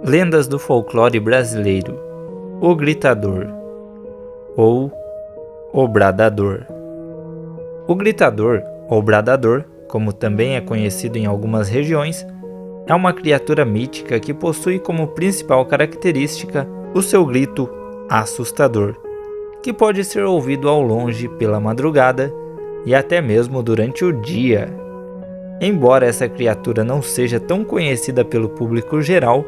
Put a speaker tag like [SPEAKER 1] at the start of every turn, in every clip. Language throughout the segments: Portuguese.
[SPEAKER 1] Lendas do folclore brasileiro: o Gritador ou o Bradador. O Gritador ou Bradador, como também é conhecido em algumas regiões, é uma criatura mítica que possui como principal característica o seu grito assustador, que pode ser ouvido ao longe pela madrugada e até mesmo durante o dia. Embora essa criatura não seja tão conhecida pelo público geral,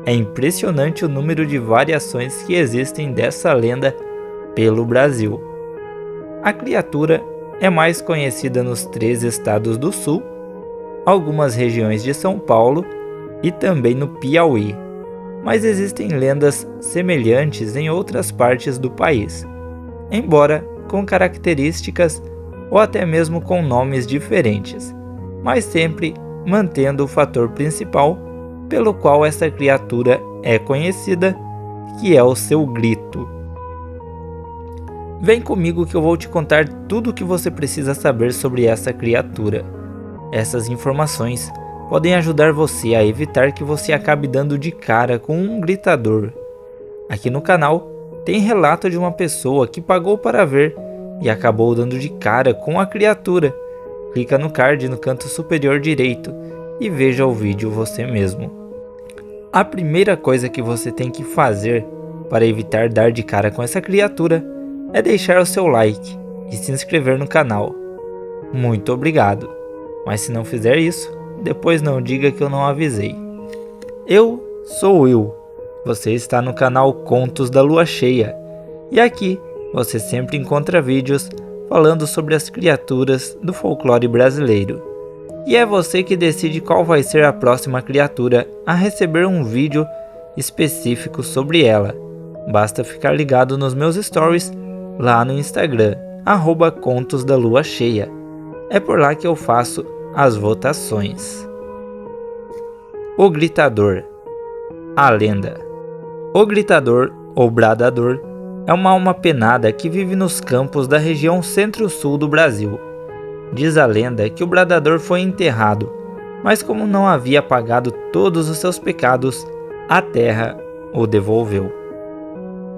[SPEAKER 1] é impressionante o número de variações que existem dessa lenda pelo Brasil. A criatura é mais conhecida nos 3 estados do Sul, algumas regiões de São Paulo e também no Piauí, mas existem lendas semelhantes em outras partes do país, embora com características ou até mesmo com nomes diferentes, mas sempre mantendo o fator principal pelo qual essa criatura é conhecida, que é o seu grito. Vem comigo que eu vou te contar tudo o que você precisa saber sobre essa criatura. Essas informações podem ajudar você a evitar que você acabe dando de cara com um gritador. Aqui no canal tem relato de uma pessoa que pagou para ver e acabou dando de cara com a criatura. Clica no card no canto superior direito e veja o vídeo você mesmo. A primeira coisa que você tem que fazer para evitar dar de cara com essa criatura é deixar o seu like e se inscrever no canal. Muito obrigado, mas se não fizer isso, depois não diga que eu não avisei. Eu sou Will, você está no canal Contos da Lua Cheia e aqui você sempre encontra vídeos falando sobre as criaturas do folclore brasileiro. E é você que decide qual vai ser a próxima criatura a receber um vídeo específico sobre ela. Basta ficar ligado nos meus stories lá no Instagram, @Contos da Lua Cheia. É por lá que eu faço as votações. O Gritador. A lenda. O Gritador ou Bradador é uma alma penada que vive nos campos da região centro-sul do Brasil. Diz a lenda que o Bradador foi enterrado, mas como não havia pagado todos os seus pecados, a terra o devolveu.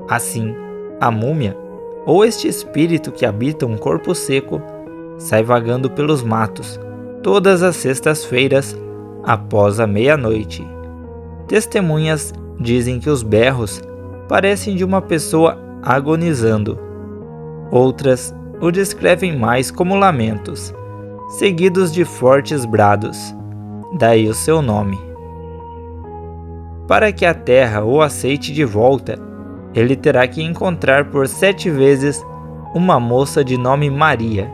[SPEAKER 1] Assim, a múmia, ou este espírito que habita um corpo seco, sai vagando pelos matos todas as sextas-feiras após a meia-noite. Testemunhas dizem que os berros parecem de uma pessoa agonizando. Outras o descrevem mais como lamentos, seguidos de fortes brados, daí o seu nome. Para que a terra o aceite de volta, ele terá que encontrar por 7 vezes uma moça de nome Maria,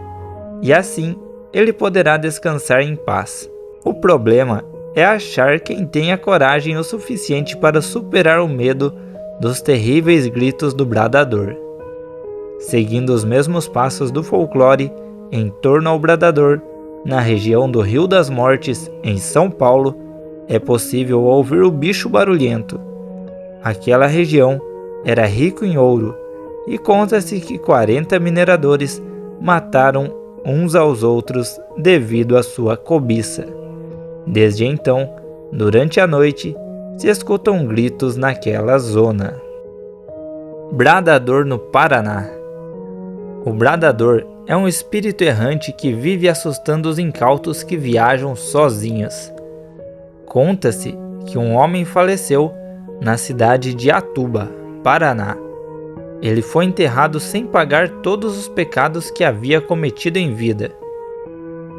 [SPEAKER 1] e assim ele poderá descansar em paz. O problema é achar quem tenha coragem o suficiente para superar o medo dos terríveis gritos do Bradador. Seguindo os mesmos passos do folclore em torno ao Bradador, na região do Rio das Mortes, em São Paulo, é possível ouvir o bicho barulhento. Aquela região era rico em ouro e conta-se que 40 mineradores mataram uns aos outros devido à sua cobiça. Desde então, durante a noite, se escutam gritos naquela zona. Bradador no Paraná. O Bradador é um espírito errante que vive assustando os incautos que viajam sozinhos. Conta-se que um homem faleceu na cidade de Atuba, Paraná. Ele foi enterrado sem pagar todos os pecados que havia cometido em vida.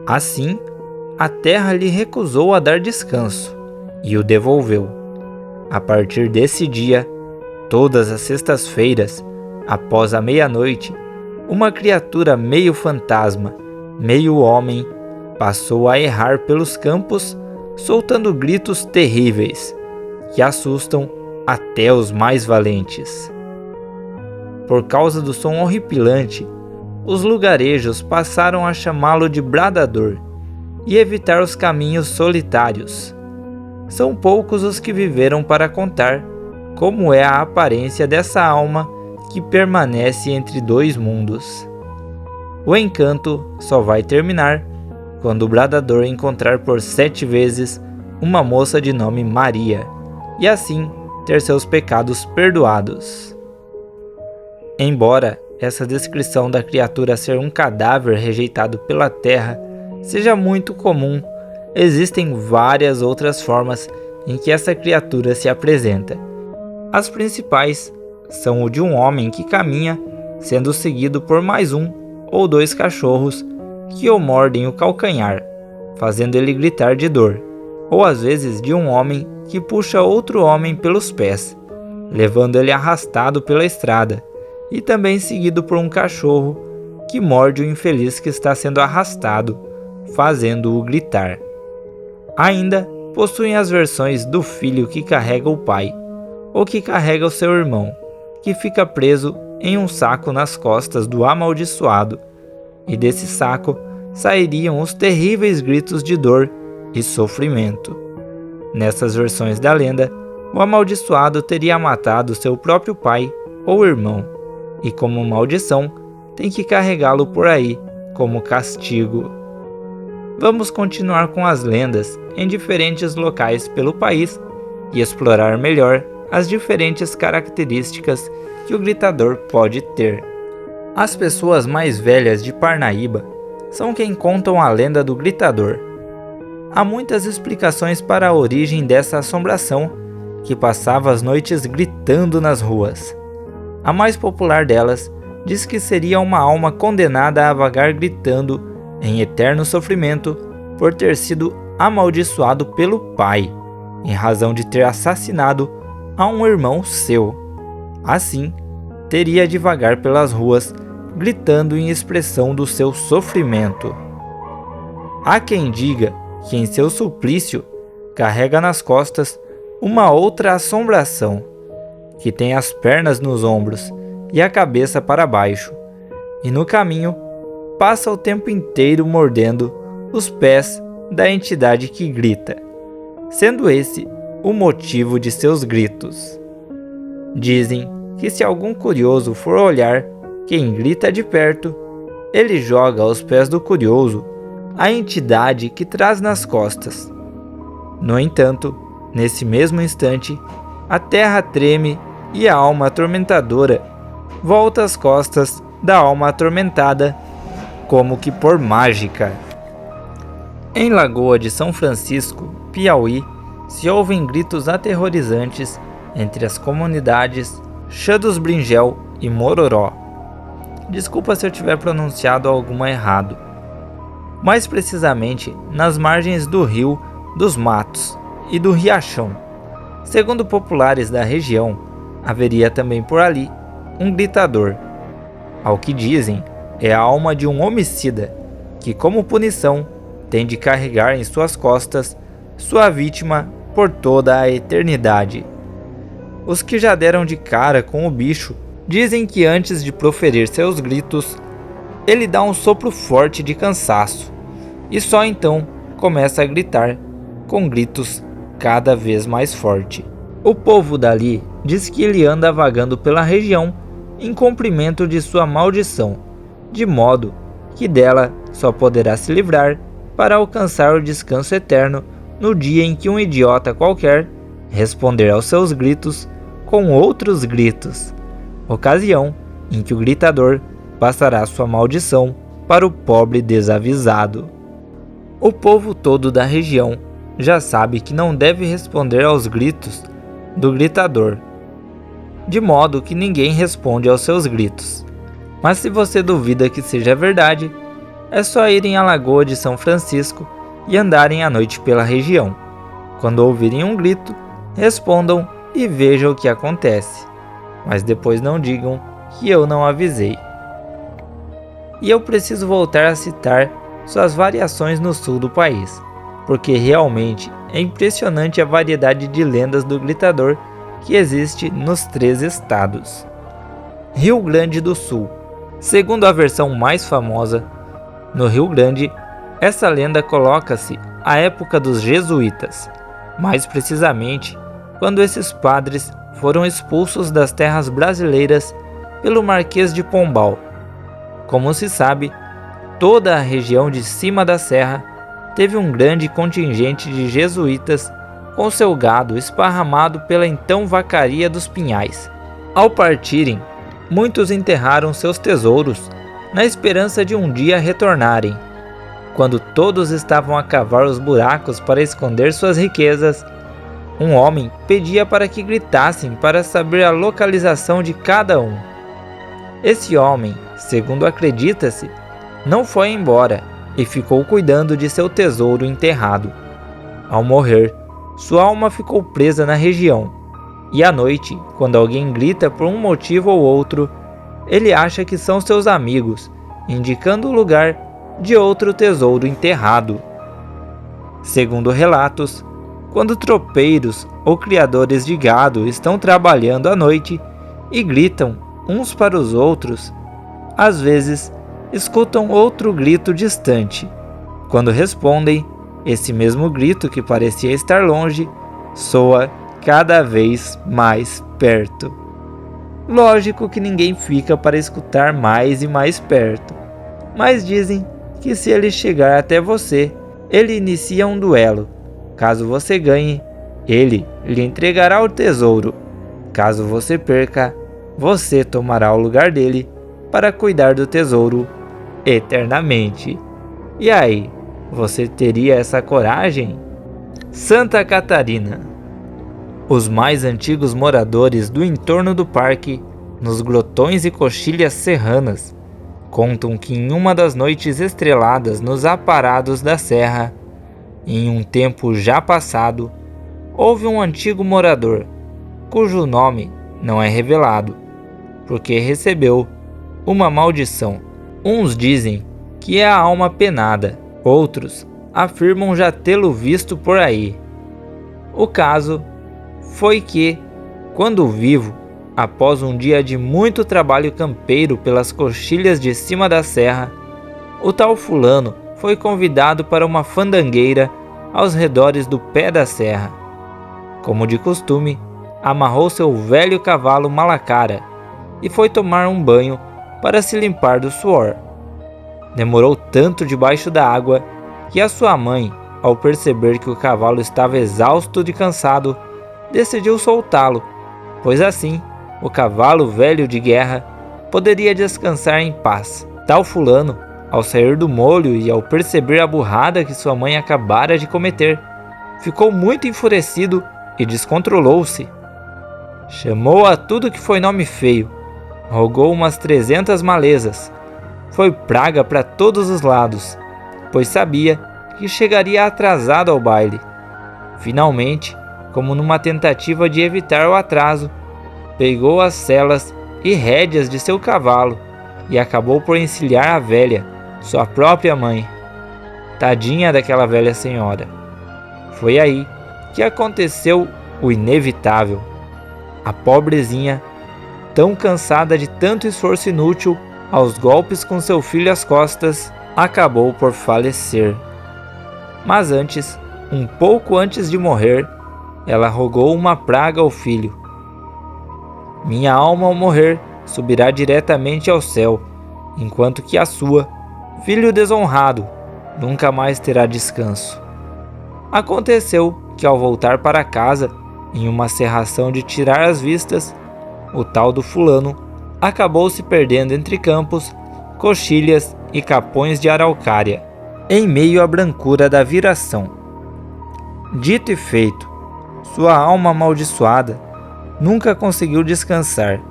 [SPEAKER 1] Assim, a terra lhe recusou a dar descanso e o devolveu. A partir desse dia, todas as sextas-feiras, após a meia-noite, uma criatura meio fantasma, meio homem, passou a errar pelos campos, soltando gritos terríveis, que assustam até os mais valentes. Por causa do som horripilante, os lugarejos passaram a chamá-lo de Bradador e evitar os caminhos solitários. São poucos os que viveram para contar como é a aparência dessa alma que permanece entre 2 mundos. O encanto só vai terminar quando o Bradador encontrar por 7 vezes uma moça de nome Maria, e assim ter seus pecados perdoados. Embora essa descrição da criatura ser um cadáver rejeitado pela terra seja muito comum, existem várias outras formas em que essa criatura se apresenta. As principais são o de um homem que caminha, sendo seguido por mais um ou dois cachorros que o mordem o calcanhar, fazendo ele gritar de dor, ou às vezes de um homem que puxa outro homem pelos pés, levando ele arrastado pela estrada, e também seguido por um cachorro que morde o infeliz que está sendo arrastado, fazendo-o gritar. Ainda possuem as versões do filho que carrega o pai, ou que carrega o seu irmão, que fica preso em um saco nas costas do amaldiçoado, e desse saco sairiam os terríveis gritos de dor e sofrimento. Nessas versões da lenda, o amaldiçoado teria matado seu próprio pai ou irmão, e como maldição, tem que carregá-lo por aí como castigo. Vamos continuar com as lendas em diferentes locais pelo país e explorar melhor as diferentes características que o gritador pode ter. As pessoas mais velhas de Parnaíba são quem contam a lenda do gritador. Há muitas explicações para a origem dessa assombração, que passava as noites gritando nas ruas. A mais popular delas diz que seria uma alma condenada a vagar gritando em eterno sofrimento por ter sido amaldiçoado pelo pai, em razão de ter assassinado a um irmão seu. Assim, teria de vagar pelas ruas gritando em expressão do seu sofrimento. Há quem diga que em seu suplício carrega nas costas uma outra assombração, que tem as pernas nos ombros e a cabeça para baixo, e no caminho passa o tempo inteiro mordendo os pés da entidade que grita, sendo esse o motivo de seus gritos. Dizem que se algum curioso for olhar quem grita de perto, ele joga aos pés do curioso a entidade que traz nas costas. No entanto, nesse mesmo instante, a terra treme e a alma atormentadora volta às costas da alma atormentada, como que por mágica. Em Lagoa de São Francisco, Piauí, se ouvem gritos aterrorizantes entre as comunidades Chã dos Bringel e Mororó. Desculpa se eu tiver pronunciado alguma errado. Mais precisamente, nas margens do Rio dos Matos e do Riachão. Segundo populares da região, haveria também por ali um gritador. Ao que dizem, é a alma de um homicida, que como punição tem de carregar em suas costas sua vítima por toda a eternidade. Os que já deram de cara com o bicho dizem que antes de proferir seus gritos, ele dá um sopro forte de cansaço, e só então começa a gritar, com gritos cada vez mais forte. O povo dali diz que ele anda vagando pela região em cumprimento de sua maldição, de modo que dela só poderá se livrar para alcançar o descanso eterno no dia em que um idiota qualquer responder aos seus gritos com outros gritos, ocasião em que o gritador passará sua maldição para o pobre desavisado. O povo todo da região já sabe que não deve responder aos gritos do gritador, de modo que ninguém responde aos seus gritos. Mas se você duvida que seja verdade, é só irem à Lagoa de São Francisco e andarem à noite pela região. Quando ouvirem um grito, respondam e vejam o que acontece, mas depois não digam que eu não avisei. E eu preciso voltar a citar suas variações no sul do país, porque realmente é impressionante a variedade de lendas do gritador que existe nos 3 estados. Rio Grande do Sul. Segundo a versão mais famosa, no Rio Grande, essa lenda coloca-se à época dos jesuítas, mais precisamente quando esses padres foram expulsos das terras brasileiras pelo Marquês de Pombal. Como se sabe, toda a região de cima da serra teve um grande contingente de jesuítas com seu gado esparramado pela então vacaria dos pinhais. Ao partirem, muitos enterraram seus tesouros, na esperança de um dia retornarem. Quando todos estavam a cavar os buracos para esconder suas riquezas, um homem pedia para que gritassem para saber a localização de cada um. Esse homem, segundo acredita-se, não foi embora e ficou cuidando de seu tesouro enterrado. Ao morrer, sua alma ficou presa na região, e à noite, quando alguém grita por um motivo ou outro, ele acha que são seus amigos, indicando o lugar de outro tesouro enterrado. Segundo relatos, quando tropeiros ou criadores de gado estão trabalhando à noite e gritam uns para os outros, às vezes escutam outro grito distante. Quando respondem, esse mesmo grito que parecia estar longe soa cada vez mais perto. Lógico que ninguém fica para escutar mais e mais perto, mas dizem que se ele chegar até você, ele inicia um duelo. Caso você ganhe, ele lhe entregará o tesouro. Caso você perca, você tomará o lugar dele para cuidar do tesouro eternamente. E aí, você teria essa coragem? Santa Catarina. Os mais antigos moradores do entorno do parque, nos grotões e coxilhas serranas, contam que em uma das noites estreladas nos aparados da serra, em um tempo já passado, houve um antigo morador, cujo nome não é revelado, porque recebeu uma maldição. Uns dizem que é a alma penada, outros afirmam já tê-lo visto por aí. O caso foi que, quando vivo, após um dia de muito trabalho campeiro pelas coxilhas de cima da serra, o tal fulano foi convidado para uma fandangueira aos redores do pé da serra. Como de costume, amarrou seu velho cavalo Malacara e foi tomar um banho para se limpar do suor. Demorou tanto debaixo da água que a sua mãe, ao perceber que o cavalo estava exausto de cansado, decidiu soltá-lo, pois assim o cavalo velho de guerra poderia descansar em paz. Tal fulano, ao sair do molho e ao perceber a burrada que sua mãe acabara de cometer, ficou muito enfurecido e descontrolou-se. Chamou a tudo que foi nome feio, rogou umas 300 malezas, foi praga para todos os lados, pois sabia que chegaria atrasado ao baile. Finalmente, como numa tentativa de evitar o atraso, pegou as selas e rédeas de seu cavalo e acabou por encilhar a velha, sua própria mãe. Tadinha daquela velha senhora. Foi aí que aconteceu o inevitável. A pobrezinha, tão cansada de tanto esforço inútil, aos golpes com seu filho às costas, acabou por falecer. Mas antes, um pouco antes de morrer, ela rogou uma praga ao filho. Minha alma ao morrer subirá diretamente ao céu, enquanto que a sua, filho desonrado, nunca mais terá descanso. Aconteceu que ao voltar para casa, em uma cerração de tirar as vistas, o tal do fulano acabou se perdendo entre campos, coxilhas e capões de araucária, em meio à brancura da viração. Dito e feito, sua alma amaldiçoada nunca conseguiu descansar,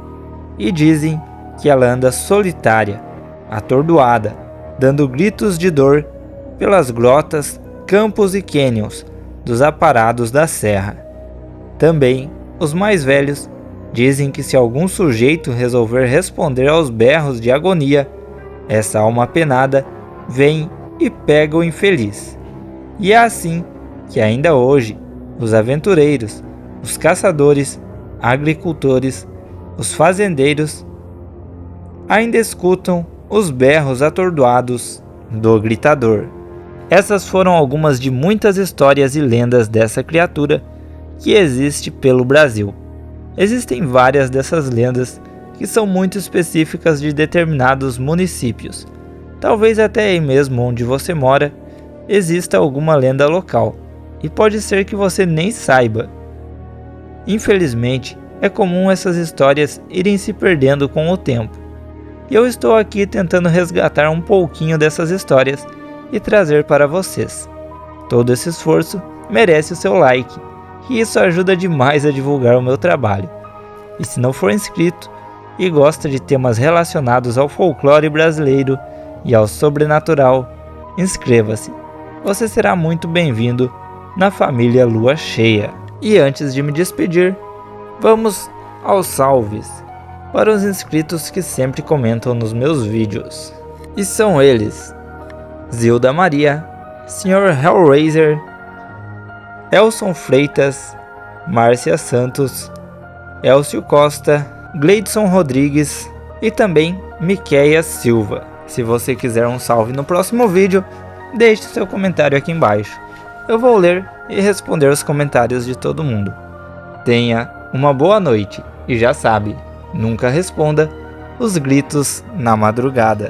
[SPEAKER 1] e dizem que ela anda solitária, atordoada, dando gritos de dor pelas grotas, campos e cânions dos aparados da serra. Também, os mais velhos dizem que se algum sujeito resolver responder aos berros de agonia, essa alma penada vem e pega o infeliz. E é assim que ainda hoje os aventureiros, os caçadores, agricultores, os fazendeiros ainda escutam os berros atordoados do gritador. Essas foram algumas de muitas histórias e lendas dessa criatura que existe pelo Brasil. Existem várias dessas lendas que são muito específicas de determinados municípios. Talvez até aí mesmo onde você mora exista alguma lenda local. e pode ser que você nem saiba. Infelizmente, é comum essas histórias irem se perdendo com o tempo. E eu estou aqui tentando resgatar um pouquinho dessas histórias e trazer para vocês. Todo esse esforço merece o seu like, e isso ajuda demais a divulgar o meu trabalho. E se não for inscrito e gosta de temas relacionados ao folclore brasileiro e ao sobrenatural, inscreva-se. Você será muito bem-vindo na família Lua Cheia. E antes de me despedir, vamos aos salves para os inscritos que sempre comentam nos meus vídeos. E são eles: Zilda Maria, Sr. Hellraiser, Elson Freitas, Márcia Santos, Elcio Costa, Gleidson Rodrigues e também Miquéia Silva. Se você quiser um salve no próximo vídeo, deixe seu comentário aqui embaixo. Eu vou ler e responder os comentários de todo mundo. Tenha uma boa noite e já sabe, nunca responda os gritos na madrugada.